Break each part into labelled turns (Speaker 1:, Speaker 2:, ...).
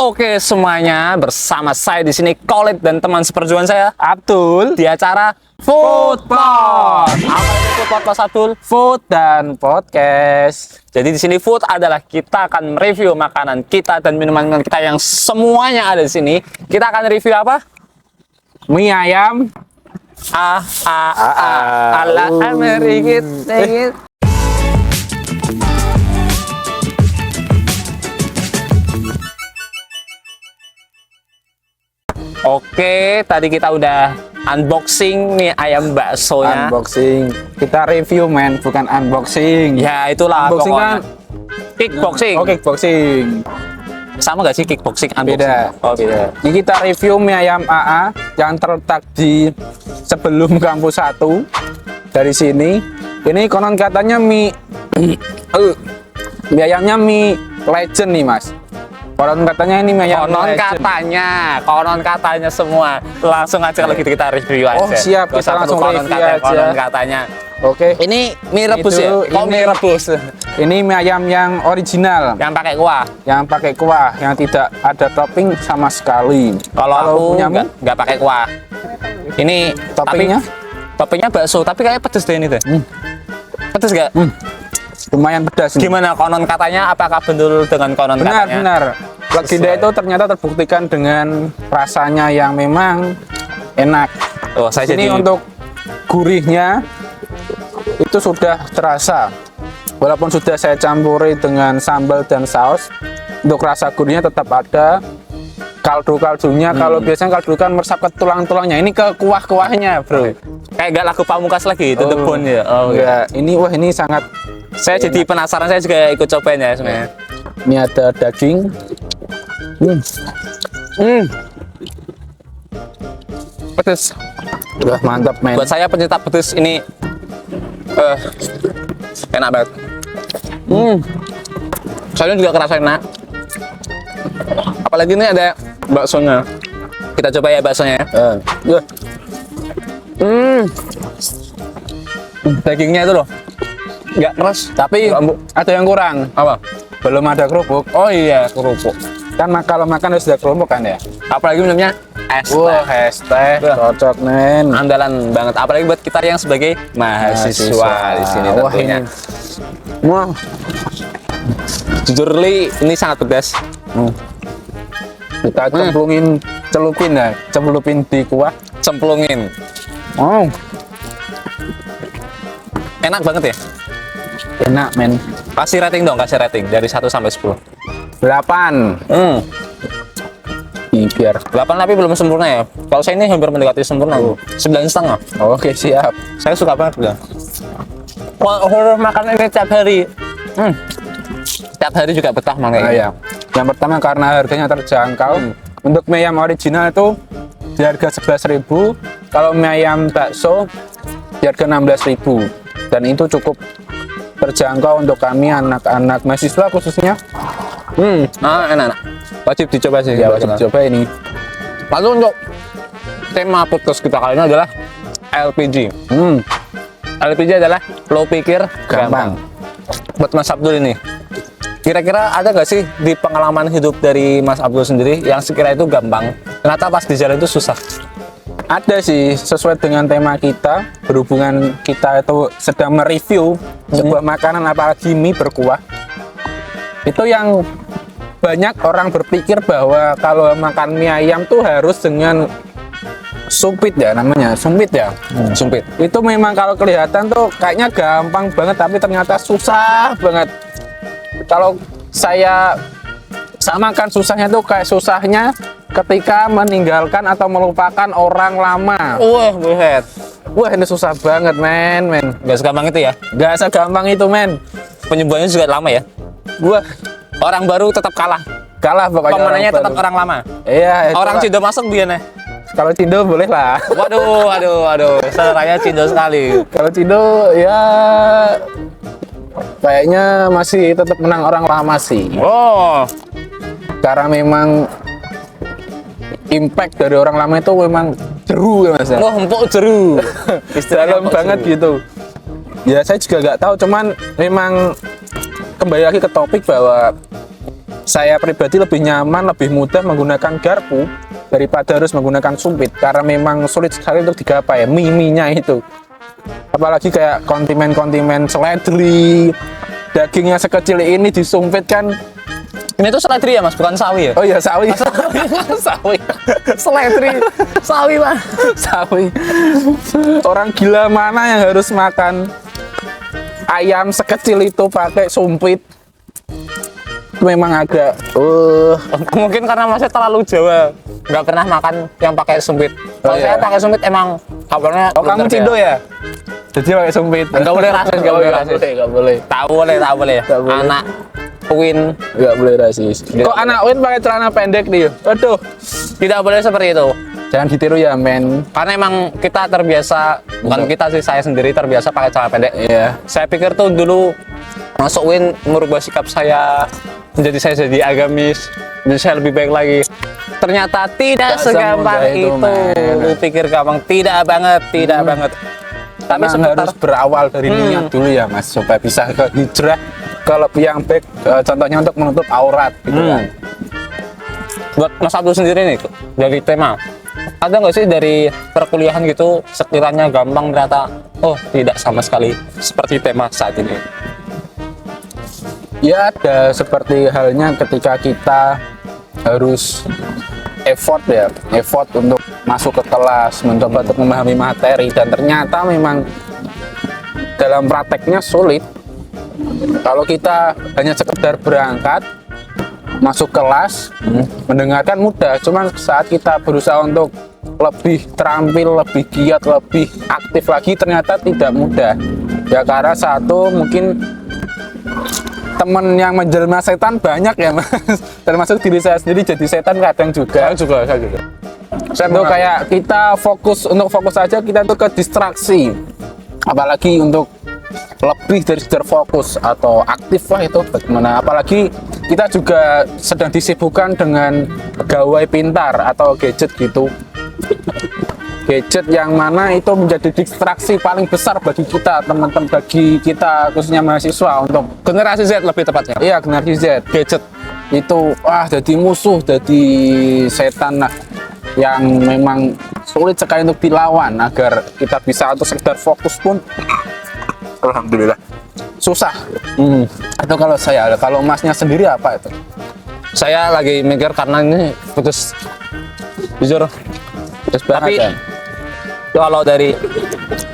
Speaker 1: Oke semuanya, bersama saya di sini Khalid dan teman seperjuangan saya Abdul di acara Foodpod. Apa itu Foodpod, Mas Abdul?
Speaker 2: Food dan podcast.
Speaker 1: Jadi di sini food adalah kita akan mereview makanan kita dan minuman kita yang semuanya ada di sini. Kita akan review apa?
Speaker 2: Mie ayam.
Speaker 1: Ala Amerikit. Oke, tadi kita udah unboxing mie ayam baksonya.
Speaker 2: Unboxing. Kita review men, bukan unboxing.
Speaker 1: Ya itulah
Speaker 2: Unboxing
Speaker 1: pokoknya.
Speaker 2: kan
Speaker 1: Kickboxing.
Speaker 2: Oh, kickboxing.
Speaker 1: Sama gak sih kickboxing unboxing?
Speaker 2: Beda.
Speaker 1: Oh beda.
Speaker 2: Jadi kita review mie ayam AA yang terletak di sebelum kampus 1. Dari sini. Ini konon katanya mie mie ayamnya mie legend nih, Mas. Konon katanya ini mie ayam legend.
Speaker 1: Konon katanya semua. Langsung aja kalau gitu kita review aja.
Speaker 2: Oh, siap,
Speaker 1: Gak
Speaker 2: kita
Speaker 1: usah
Speaker 2: langsung
Speaker 1: perlu
Speaker 2: review aja.
Speaker 1: Konon katanya.
Speaker 2: Oke.
Speaker 1: Ini mie rebus
Speaker 2: Itu,
Speaker 1: ya? Oh,
Speaker 2: ini-
Speaker 1: mie rebus.
Speaker 2: Ini mie ayam yang original.
Speaker 1: Yang pakai kuah.
Speaker 2: Yang pakai kuah, yang tidak ada topping sama sekali.
Speaker 1: Kalau aku
Speaker 2: punyamu,
Speaker 1: nggak pakai kuah. Ini
Speaker 2: Toppingnya?
Speaker 1: Toppingnya bakso, tapi kayak pedes deh ini deh. Pedes gak?
Speaker 2: lumayan pedas nih.
Speaker 1: Gimana konon katanya? Apakah betul dengan konon
Speaker 2: Benar,
Speaker 1: katanya?
Speaker 2: benar. Legenda itu ternyata terbuktikan dengan rasanya yang memang enak.
Speaker 1: Oh, saya
Speaker 2: Ini
Speaker 1: jadi
Speaker 2: untuk gurihnya itu sudah terasa. Walaupun sudah saya campuri dengan sambal dan saus, untuk rasa gurihnya tetap ada. Kaldu-kaldunya, kalau biasanya kaldu kan meresap ke tulang-tulangnya, ini ke kuah-kuahnya, bro.
Speaker 1: kayak gak lagu Pamungkas lagi, itu The Bone ya. Oh,
Speaker 2: Ya, ini wah ini sangat.
Speaker 1: Saya jadi penasaran, saya juga ikut cobain ya sebenarnya.
Speaker 2: Ini ada daging.
Speaker 1: Pedes.
Speaker 2: Wah, mantap, men.
Speaker 1: Buat saya pencinta pedes ini enak banget. Soalnya juga kerasa enak. Apalagi ini ada baksonya. Kita coba ya baksonya.
Speaker 2: Ya.
Speaker 1: Dagingnya itu loh, nggak keras.
Speaker 2: Tapi ada yang kurang.
Speaker 1: Apa?
Speaker 2: Belum ada kerupuk.
Speaker 1: Oh iya, kerupuk.
Speaker 2: Kan kalau makan harus ada kerupuk kan ya?
Speaker 1: Apalagi minumnya es
Speaker 2: Wah,
Speaker 1: teh.
Speaker 2: es teh,
Speaker 1: Wah.
Speaker 2: cocok, men.
Speaker 1: Andalan banget. Apalagi buat kita yang sebagai mahasiswa di sini
Speaker 2: Wah,
Speaker 1: tentunya.
Speaker 2: ini. Wah,
Speaker 1: Jujur Li, ini sangat pedas.
Speaker 2: kita celupin ya, celupin di kuah.
Speaker 1: Cemplungin.
Speaker 2: Oh,
Speaker 1: Enak banget ya.
Speaker 2: enak, men.
Speaker 1: Kasih rating dong, kasih rating dari 1 sampai 10.
Speaker 2: 8. Biar.
Speaker 1: 8 tapi belum sempurna ya. Kalau saya ini hampir mendekati sempurna. 9,5.
Speaker 2: Oke, siap.
Speaker 1: Saya suka banget udah. Kalau makan ini tiap hari. Tiap hari juga betah makan
Speaker 2: Nah,
Speaker 1: ini.
Speaker 2: ya. Yang pertama karena harganya terjangkau. Untuk mie ayam original itu di harga 11.000. Kalau mie ayam bakso di harga 16.000. Dan itu cukup terjangkau untuk kami anak-anak mahasiswa khususnya.
Speaker 1: Enak. Wajib dicoba sih.
Speaker 2: Ya, wajib coba ini.
Speaker 1: Lalu untuk tema podcast kita kali ini adalah LPG. LPG adalah lo pikir gampang. Buat Mas Abdul ini, kira-kira ada nggak sih di pengalaman hidup dari Mas Abdul sendiri yang sekira itu gampang, ternyata pas di jalan itu susah?
Speaker 2: Ada sih, sesuai dengan tema kita, berhubungan kita itu sedang mereview sebuah makanan, apalagi mie berkuah. Itu yang banyak orang berpikir bahwa kalau makan mie ayam tuh harus dengan sumpit ya, namanya sumpit ya.
Speaker 1: Sumpit.
Speaker 2: Itu memang kalau kelihatan tuh kayaknya gampang banget, tapi ternyata susah banget. Kalau saya samakan susahnya tuh kayak susahnya ketika meninggalkan atau melupakan orang lama.
Speaker 1: Wah, buset.
Speaker 2: Wah, ini susah banget, men.
Speaker 1: Gak segampang itu ya.
Speaker 2: Gak segampang itu, men.
Speaker 1: Penyembuhannya juga lama ya.
Speaker 2: Wah,
Speaker 1: Orang baru tetap kalah.
Speaker 2: kalah pokoknya.
Speaker 1: Pemenangnya tetap
Speaker 2: baru.
Speaker 1: orang lama.
Speaker 2: Iya,
Speaker 1: Orang
Speaker 2: itulah.
Speaker 1: Cindo masuk biarnya.
Speaker 2: Kalau Cindo boleh lah.
Speaker 1: Waduh. Seleranya Cindo sekali.
Speaker 2: Kalau Cindo ya kayaknya masih tetap menang orang lama sih.
Speaker 1: Oh,
Speaker 2: Karena memang impact dari orang lama itu memang jeru ya, Mas.
Speaker 1: wah empuk jeru.
Speaker 2: Dalam banget gitu. Ya saya juga nggak tahu, cuman memang kembali lagi ke topik bahwa saya pribadi lebih nyaman, lebih mudah menggunakan garpu daripada harus menggunakan sumpit karena memang sulit sekali untuk digapai mie-nya itu. Apalagi kayak kondimen-kondimen seledri, dagingnya sekecil ini disumpit kan.
Speaker 1: Ini tuh seledri ya mas, bukan sawi ya?
Speaker 2: Oh iya, sawi.
Speaker 1: Sawi. Seledri. Sawi mas.
Speaker 2: Sawi. Orang gila mana yang harus makan ayam sekecil itu pakai sumpit? Memang agak
Speaker 1: Mungkin karena masnya terlalu Jawa, nggak pernah makan yang pakai sumpit. Kalau
Speaker 2: iya.
Speaker 1: saya pakai sumpit emang kabarnya.
Speaker 2: Oh, kamu cindo ya? Jadi pakai sumpit.
Speaker 1: Nggak boleh rasis, nggak boleh rasis.
Speaker 2: Nggak boleh.
Speaker 1: Tak boleh, tak boleh.
Speaker 2: Tak boleh.
Speaker 1: Anak Win
Speaker 2: Nggak boleh rasis. Kok anak Win pakai celana pendek nih? Waduh.
Speaker 1: tidak boleh seperti itu.
Speaker 2: Jangan ditiru ya, men.
Speaker 1: Karena emang kita terbiasa, bukan kita sih, saya sendiri terbiasa pakai celana pendek.
Speaker 2: Iya.
Speaker 1: Saya pikir tuh dulu masuk Win merubah sikap saya, menjadi saya jadi agamis, jadi saya lebih baik lagi. Ternyata tidak
Speaker 2: Tak
Speaker 1: segampang
Speaker 2: semudah itu,
Speaker 1: itu.
Speaker 2: men.
Speaker 1: Lu pikir gampang? Tidak banget, tidak banget. Tapi
Speaker 2: Memang
Speaker 1: sebentar,
Speaker 2: harus berawal dari niat dulu ya, Mas, supaya bisa ke hijrah ke lebih yang baik. Contohnya untuk menutup aurat, gitu kan.
Speaker 1: buat Mas Abdul sendiri nih dari tema, ada nggak sih dari perkuliahan gitu sekiranya gampang ternyata oh tidak sama sekali seperti tema saat ini?
Speaker 2: Ya, ada seperti halnya ketika kita harus effort untuk masuk ke kelas, mencoba untuk memahami materi, dan ternyata memang dalam prakteknya sulit. Kalau kita hanya sekedar berangkat, masuk kelas, mendengarkan mudah, cuman saat kita berusaha untuk lebih terampil, lebih giat, lebih aktif lagi, ternyata tidak mudah. Ya karena satu, mungkin temen yang menjelma setan banyak ya, Mas. Termasuk diri saya sendiri jadi setan kadang juga.
Speaker 1: Saya juga.
Speaker 2: Saya tuh kayak kita fokus aja, kita tuh ke distraksi. Apalagi untuk lebih dari sekedar fokus atau aktif lah itu bagaimana. Apalagi kita juga sedang disibukkan dengan gawai pintar atau gadget gitu. Gadget yang mana itu menjadi distraksi paling besar bagi kita, teman-teman, bagi kita khususnya mahasiswa untuk
Speaker 1: Generasi Z lebih tepatnya.
Speaker 2: iya generasi Z.
Speaker 1: Gadget.
Speaker 2: Itu jadi musuh, jadi setan lah yang memang sulit sekali untuk dilawan. Agar kita bisa untuk sekedar fokus pun alhamdulillah susah. Atau kalau masnya sendiri apa itu?
Speaker 1: Saya lagi mikir karena ini putus jujur.
Speaker 2: Terus banget
Speaker 1: Tapi
Speaker 2: ya?
Speaker 1: kalau dari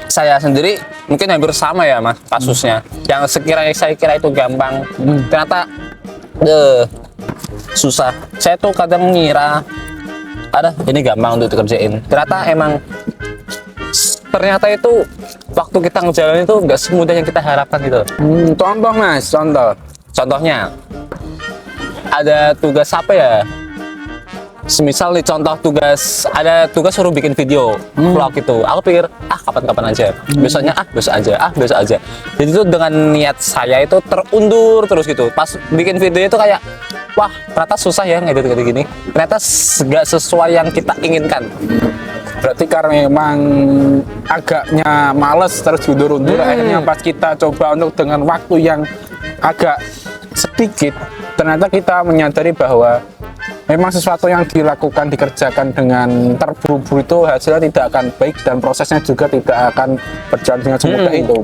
Speaker 1: saya sendiri mungkin hampir sama ya mas kasusnya. Yang sekiranya saya kira itu gampang, ternyata susah. Saya tuh kadang ngira ada ini gampang untuk dikerjain. Ternyata emang ternyata itu waktu kita ngejalanin itu nggak semudah yang kita harapkan gitu.
Speaker 2: Contoh mas, contoh.
Speaker 1: Contohnya ada tugas apa ya? Semisal nih contoh ada tugas suruh bikin video vlog itu. Aku pikir kapan-kapan aja. Besok aja. Jadi itu dengan niat saya itu terundur terus gitu. Pas bikin video itu kayak wah, ternyata susah ya ngedit kayak gini. Ternyata nggak sesuai yang kita inginkan.
Speaker 2: Berarti karena memang agaknya males terus undur-undur, akhirnya pas kita coba untuk dengan waktu yang agak sedikit, ternyata kita menyadari bahwa memang sesuatu yang dikerjakan dengan terburu-buru itu hasilnya tidak akan baik dan prosesnya juga tidak akan berjalan dengan semudah itu.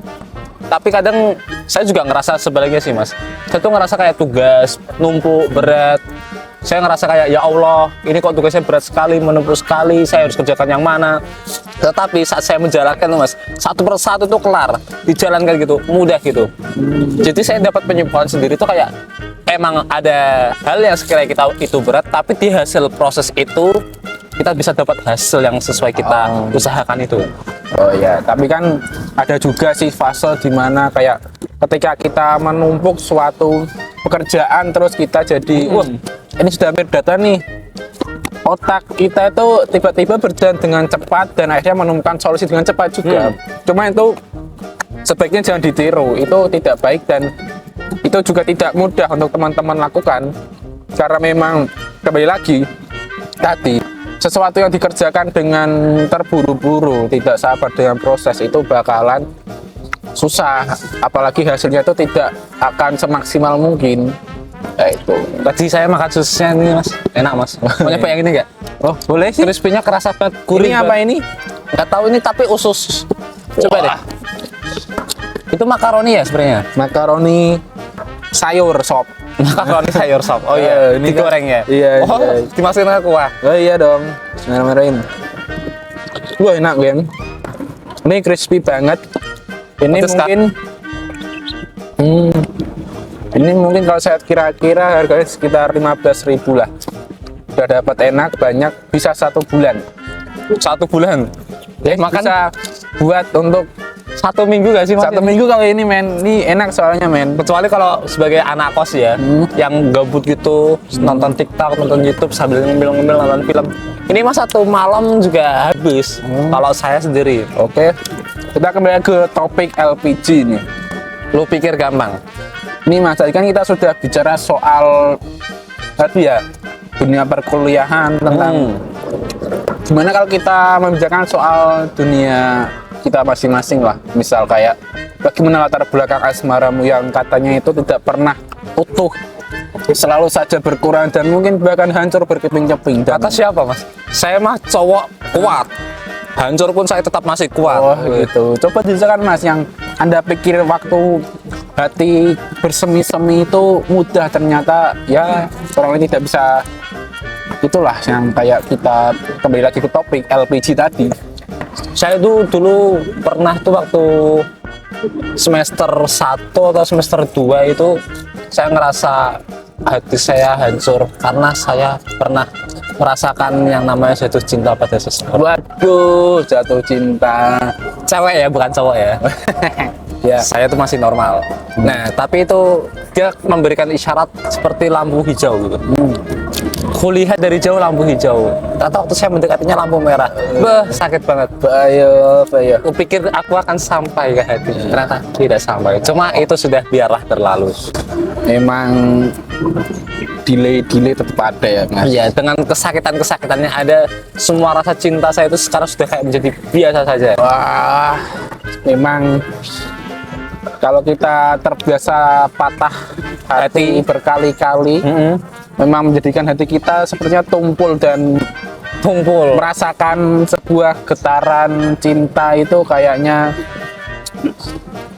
Speaker 1: Tapi kadang saya juga ngerasa sebaliknya sih mas. Saya tuh ngerasa kayak tugas numpuk berat. Saya ngerasa kayak ya Allah, ini kok tugasnya berat sekali, menumpuk sekali. Saya harus kerjakan yang mana? Tetapi saat saya menjalankan tuh mas, satu persatu tuh kelar, dijalankan gitu, mudah gitu. Jadi saya dapat penyimpulan sendiri tuh kayak emang ada hal yang sekiranya kita itu berat, tapi di hasil proses itu kita bisa dapat hasil yang sesuai kita usahakan itu.
Speaker 2: Oh ya, tapi kan ada juga sih fase dimana kayak ketika kita menumpuk suatu pekerjaan terus kita jadi, wah ini sudah hampir data nih. Otak kita itu tiba-tiba berjalan dengan cepat dan akhirnya menemukan solusi dengan cepat juga. Cuma itu sebaiknya jangan ditiru, itu tidak baik dan itu juga tidak mudah untuk teman-teman lakukan. Karena memang kembali lagi tadi, sesuatu yang dikerjakan dengan terburu-buru, tidak sabar dengan proses itu bakalan susah, apalagi hasilnya itu tidak akan semaksimal mungkin. itu.
Speaker 1: Tadi saya makan sosisnya ini mas, enak mas. Mau nyoba yang ini nggak?
Speaker 2: Oh, boleh sih.
Speaker 1: Crispy-nya kerasa banget, gurih
Speaker 2: Ini apa
Speaker 1: banget.
Speaker 2: ini?
Speaker 1: Nggak tahu ini tapi usus. Coba deh. Itu makaroni ya sebenarnya.
Speaker 2: Makaroni sayur sop.
Speaker 1: Makaroni sayur sop. Oh iya,
Speaker 2: ini
Speaker 1: digoreng ya.
Speaker 2: Iya,
Speaker 1: Oh,
Speaker 2: iya.
Speaker 1: dimasukin ke kuah.
Speaker 2: Oh iya dong, merah-merahin. Wah enak kan? Ini crispy banget. Ini
Speaker 1: Pedes, Kak.
Speaker 2: mungkin, ini mungkin kalau saya kira-kira harganya sekitar 15.000 lah. Udah dapat enak, banyak, bisa 1 bulan.
Speaker 1: 1 bulan.
Speaker 2: Ya,
Speaker 1: makan
Speaker 2: bisa buat untuk
Speaker 1: 1 minggu gak sih mas?
Speaker 2: 1 minggu kalau ini men. Ini enak soalnya men.
Speaker 1: Kecuali kalau sebagai anak kos ya, yang gabut gitu, nonton TikTok, nonton YouTube sambil ngemil-ngemil nonton film. Ini mas 1 malam juga habis. Kalau saya sendiri,
Speaker 2: Oke, kita kembali ke topik LPG nih.
Speaker 1: lu pikir gampang?
Speaker 2: Ini mas, tadi kan kita sudah bicara soal tadi ya dunia perkuliahan tentang gimana kalau kita membicarakan soal dunia kita masing-masing lah. Misal kayak bagaimana latar belakang asmaramu yang katanya itu tidak pernah utuh, selalu saja berkurang dan mungkin bahkan hancur berkeping-keping. Dan
Speaker 1: Kata siapa mas? Saya mah cowok kuat. Hancur pun saya tetap masih kuat.
Speaker 2: oh gitu. Coba dijelaskan mas, yang Anda pikir waktu hati bersemi-semi itu mudah, ternyata ya orang lain tidak bisa. Itulah yang kayak kita kembali lagi ke topik LPG tadi.
Speaker 1: Saya itu dulu pernah tuh waktu semester 1 atau semester 2 itu saya ngerasa hati saya hancur karena saya pernah merasakan yang namanya jatuh cinta pada seseorang.
Speaker 2: Waduh, jatuh cinta.
Speaker 1: Cewek ya, bukan cowok ya.
Speaker 2: Ya,
Speaker 1: Saya tuh masih normal. Nah, tapi itu dia memberikan isyarat seperti lampu hijau gitu. Kulihat dari jauh lampu hijau. Ternyata waktu saya mendekatinya lampu merah. Beh, sakit banget.
Speaker 2: bahaya.
Speaker 1: Aku pikir aku akan sampai ke hati. Ternyata tidak sampai. Cuma itu sudah biarlah berlalu.
Speaker 2: Memang delay tetap ada ya mas.
Speaker 1: Iya, dengan kesakitan-kesakitannya ada, semua rasa cinta saya itu sekarang sudah kayak menjadi biasa saja.
Speaker 2: Wah, memang kalau kita terbiasa patah hati berkali-kali, memang menjadikan hati kita sepertinya tumpul dan
Speaker 1: Tumpul.
Speaker 2: merasakan sebuah getaran cinta itu kayaknya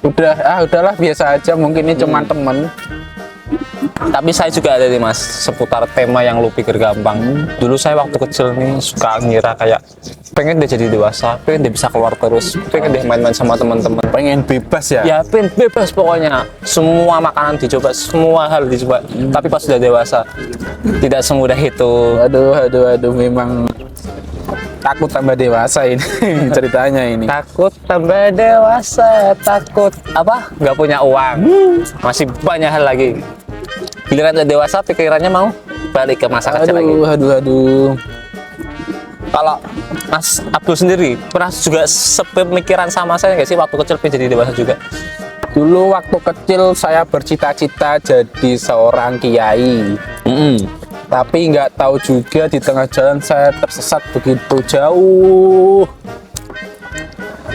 Speaker 2: udahlah biasa aja, mungkin ini cuma temen.
Speaker 1: Tapi saya juga ada nih mas, seputar tema yang lu pikir gampang. Dulu saya waktu kecil nih suka ngira kayak pengen dia jadi dewasa, pengen dia bisa keluar terus, pengen dia main-main sama teman-teman.
Speaker 2: Pengen bebas ya.
Speaker 1: Ya pengen bebas pokoknya, semua makanan dicoba, semua hal dicoba. Tapi pas sudah dewasa, tidak semudah itu.
Speaker 2: Aduh, memang takut tambah dewasa ini ceritanya ini.
Speaker 1: Takut tambah dewasa, takut apa? Nggak punya uang. Masih banyak hal lagi. Giliran udah dewasa, pikirannya mau balik ke masa kecil lagi.
Speaker 2: Aduh.
Speaker 1: Kalau Mas Abdul sendiri pernah juga sepemikiran sama saya nggak sih waktu kecil pengen jadi dewasa juga?
Speaker 2: Dulu waktu kecil saya bercita-cita jadi seorang kiai. Tapi nggak tahu juga di tengah jalan saya tersesat begitu jauh.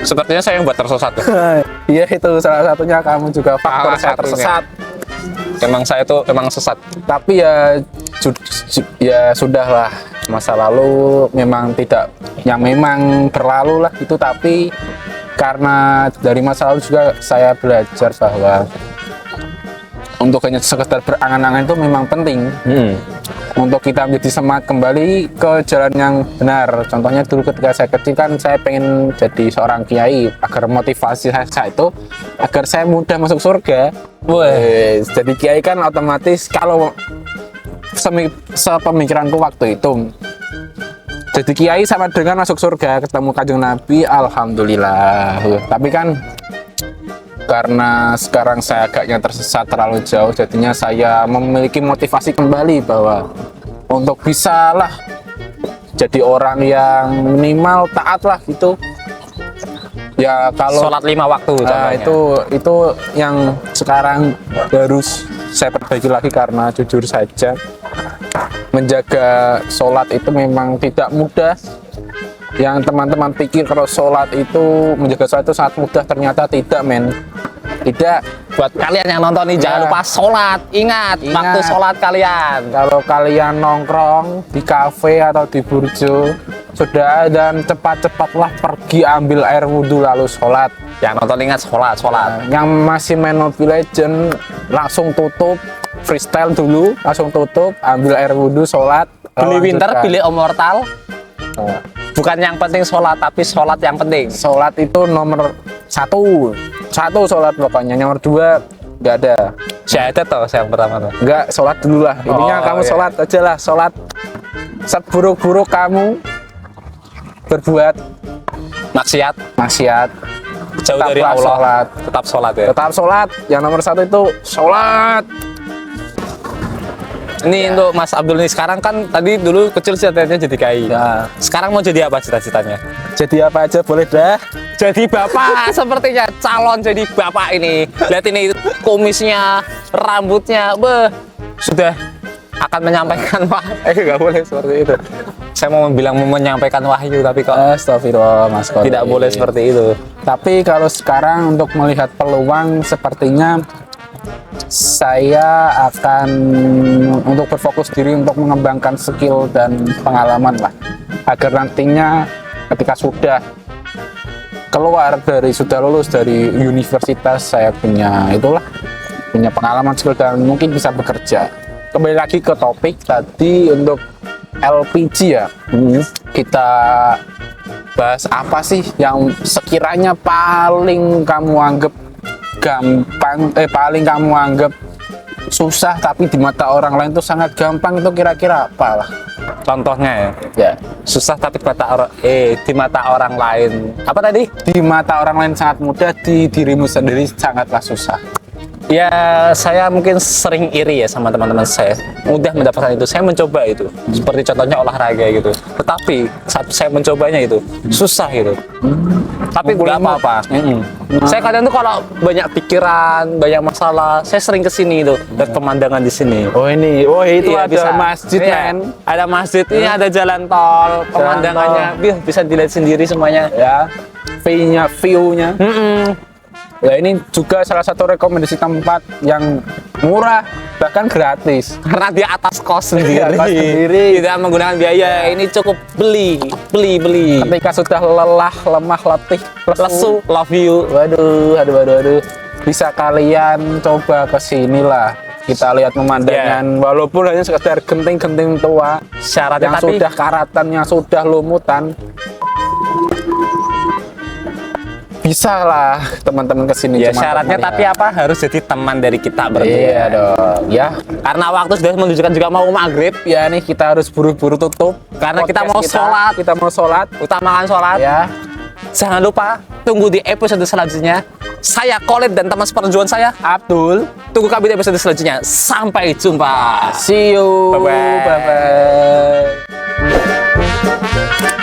Speaker 1: Sepertinya saya yang buat tersesat tuh.
Speaker 2: Iya, itu salah satunya, kamu juga faktor
Speaker 1: Salah
Speaker 2: saya
Speaker 1: satunya.
Speaker 2: tersesat.
Speaker 1: Emang saya tuh emang sesat.
Speaker 2: Tapi ya ya sudahlah, masa lalu memang tidak, yang memang berlalu lah itu. Tapi karena dari masa lalu juga saya belajar bahwa untuk hanya sekedar berangan-angan itu memang penting untuk kita menjadi semangat kembali ke jalan yang benar. Contohnya dulu ketika saya kecil kan saya pengen jadi seorang kiai, agar motivasi saya itu agar saya mudah masuk surga. Wes, jadi kiai kan otomatis kalau sepemikiranku waktu itu, jadi kiai sama dengan masuk surga, ketemu Kanjeng Nabi, alhamdulillah. Tapi kan karena sekarang saya agaknya tersesat terlalu jauh, jadinya saya memiliki motivasi kembali bahwa untuk bisalah jadi orang yang minimal taat lah gitu. Ya kalau
Speaker 1: Sholat 5 waktu
Speaker 2: nah,
Speaker 1: contohnya.
Speaker 2: itu yang sekarang harus saya perbaiki lagi, karena jujur saja menjaga sholat itu memang tidak mudah. Yang teman-teman pikir kalau sholat itu, menjaga sholat itu sangat mudah, ternyata tidak men. Tidak,
Speaker 1: Buat kalian yang nonton nih, jangan
Speaker 2: Ya.
Speaker 1: lupa sholat. Ingat, waktu sholat kalian.
Speaker 2: Kalau kalian nongkrong di kafe atau di burjo sudah, dan cepat-cepatlah pergi ambil air wudhu lalu sholat.
Speaker 1: Yang nonton ingat sholat.
Speaker 2: Yang masih main Mobile Legend langsung tutup, freestyle dulu, langsung tutup, ambil air wudhu, sholat.
Speaker 1: Beli winter,
Speaker 2: lanjutkan.
Speaker 1: pilih immortal.
Speaker 2: Nah,
Speaker 1: Bukan yang penting sholat, tapi sholat yang penting.
Speaker 2: sholat itu nomor satu sholat pokoknya. Nomor 2 nggak ada.
Speaker 1: Syahadat toh yang pertama tuh.
Speaker 2: Nggak, sholat dulu lah. Intinya
Speaker 1: Oh,
Speaker 2: kamu
Speaker 1: iya.
Speaker 2: sholat aja lah. Sholat seburuk-buruk kamu berbuat
Speaker 1: Maksiat,
Speaker 2: maksiat,
Speaker 1: jauh dari
Speaker 2: tetaplah
Speaker 1: Allah.
Speaker 2: sholat.
Speaker 1: Tetap sholat ya.
Speaker 2: Tetap sholat. Yang nomor 1 itu sholat.
Speaker 1: Ini untuk Mas Abdul nih, sekarang kan tadi dulu kecil cita-citanya jadi KI.
Speaker 2: Ya.
Speaker 1: Sekarang mau jadi apa cita-citanya?
Speaker 2: Jadi apa aja boleh dah.
Speaker 1: Jadi bapak, sepertinya calon jadi bapak ini. Lihat ini kumisnya, rambutnya, sudah akan menyampaikan
Speaker 2: Nggak boleh seperti itu.
Speaker 1: Saya mau bilang mau menyampaikan wahyu, tapi kok
Speaker 2: Astagfirullah, Mas Kori.
Speaker 1: tidak boleh seperti itu.
Speaker 2: Tapi kalau sekarang untuk melihat peluang, sepertinya saya akan untuk berfokus diri untuk mengembangkan skill dan pengalaman lah, agar nantinya ketika sudah lulus dari universitas, saya punya pengalaman, skill, dan mungkin bisa bekerja. Kembali lagi ke topik tadi untuk LPG ya. Kita bahas apa sih yang sekiranya paling kamu anggap gampang, paling kamu anggap susah tapi di mata orang lain itu sangat gampang, itu kira-kira apa lah?
Speaker 1: Contohnya ya,
Speaker 2: Ya,
Speaker 1: susah tapi di mata orang lain. Apa tadi?
Speaker 2: di mata orang lain sangat mudah, di dirimu sendiri sangatlah susah.
Speaker 1: Ya, saya mungkin sering iri ya sama teman-teman saya. Mudah mendapatkan itu. Saya mencoba itu. Seperti contohnya olahraga gitu. Tetapi saat saya mencobanya itu susah gitu. Tapi nggak apa-apa. Saya kadang tuh kalau banyak pikiran, banyak masalah, saya sering kesini itu. Lihat pemandangan di sini.
Speaker 2: Oh itu
Speaker 1: Iya,
Speaker 2: ada
Speaker 1: bisa.
Speaker 2: masjid
Speaker 1: Iya,
Speaker 2: men.
Speaker 1: ada masjid, ini ada jalan tol, pemandangannya bisa dilihat sendiri semuanya.
Speaker 2: Ya, view-nya. Ya, ini juga salah satu rekomendasi tempat yang murah, bahkan gratis.
Speaker 1: Karena dia atas kos sendiri,
Speaker 2: Iya, kos sendiri.
Speaker 1: tidak menggunakan biaya. Ini cukup beli.
Speaker 2: Ketika sudah lelah, lemah, letih,
Speaker 1: Lesu, love you.
Speaker 2: Waduh. Bisa kalian coba ke sini lah. Kita lihat pemandangan, walaupun hanya sekedar genting-genting tua
Speaker 1: Syaratnya
Speaker 2: yang
Speaker 1: tapi
Speaker 2: sudah karatan, yang sudah lumutan. Bisa lah teman-teman kesini.
Speaker 1: ya
Speaker 2: cuma
Speaker 1: syaratnya
Speaker 2: teman,
Speaker 1: tapi
Speaker 2: ya.
Speaker 1: apa, harus jadi teman dari kita berdua.
Speaker 2: Iya dong. Ya,
Speaker 1: Karena waktu sudah menunjukkan juga mau maghrib.
Speaker 2: ya nih kita harus buru-buru tutup.
Speaker 1: Karena kita
Speaker 2: podcast
Speaker 1: mau sholat.
Speaker 2: Kita mau sholat.
Speaker 1: Utamakan sholat.
Speaker 2: Ya.
Speaker 1: Jangan lupa tunggu di episode selanjutnya. Saya Khalid dan teman seperjuangan saya
Speaker 2: Abdul.
Speaker 1: tunggu kami di episode selanjutnya. Sampai jumpa.
Speaker 2: See you.
Speaker 1: Bye-bye.
Speaker 2: Bye-bye.